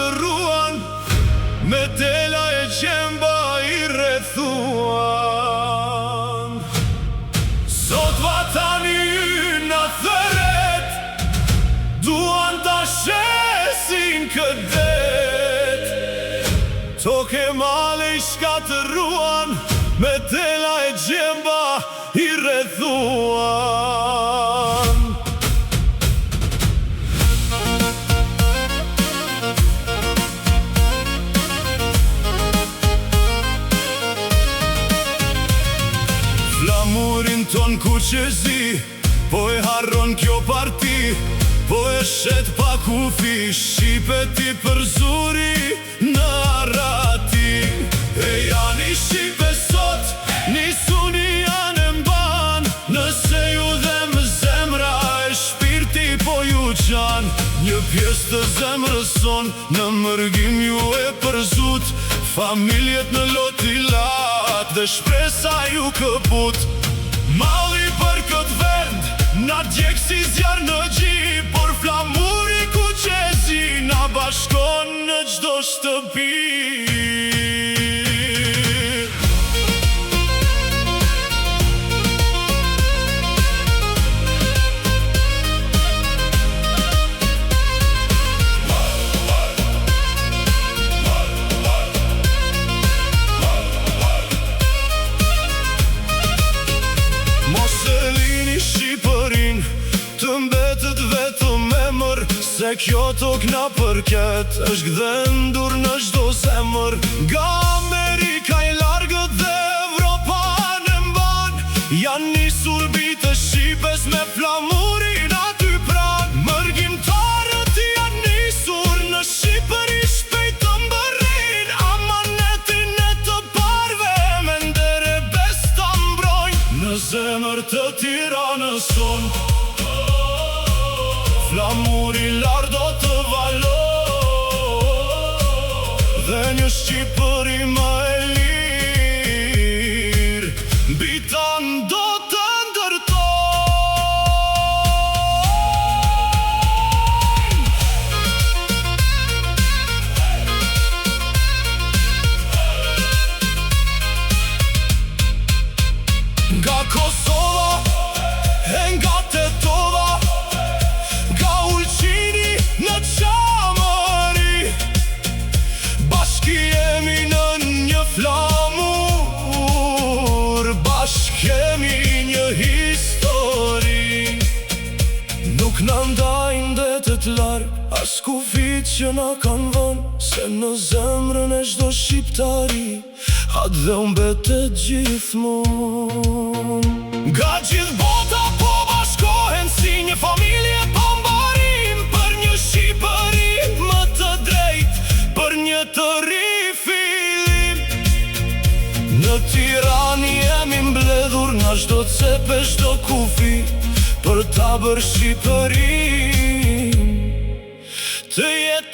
shkatëruan, me tela e qemba i rrethuan. Sot vatani ynë na theret, duan ta shesin këtë det. Toke male i shkatëruan, me tela e qemba i rrethuan. Flamurin ton ku qezi, po e harron kjo parti, po e shet pa kufi, shqipet i për zuri në arati. E janë i shqipe sot, nisuni janë e mban, nëse ju dhe më zemra e shpirti po ju qan. Një pjesë të zemrës son, në mërgim ju e përzut, familjet në lotilat dhe shpresa ju këput. Malli për këtë vend, na djek si zjarë në gjip, por flamuri ku qezi na bashkon në gjdo shtëpi. Të mbetet vetëm emër, se kjo tok na përket, është gdhendur në çdo zemër. Nga Amerika i largët dhe Evropa në mban, janë nisur bitë shqipes me flamurin aty pran. Mërgjimtarët janë nisur në Shqipëri, shpejt të mbërrin amanetin e të parve, me nder e bes ta mbrojnë në zemër të Tiranës son. Flamuri lar do të valo, dhe një Shqipëri më e lirë, bitan do të ndërtojnë. Nga Kosova e nga Tetova, në qamëri, bashki jemi në një flamur, bashkemi një histori. Nuk në ndajnë detet larg, as kufit që na kanë vën, se në zemrën e çdo shqiptari atë dhe mbetet gjithmonë. Nga gjithë bota po bashkohen si një familje pambarim, për një Shqipëri më të drejt, për një të rifilim. Në Tiranë jemi mbledhur nga çdo cep e çdo kufi, për ta bërë Shqipërinë të jetë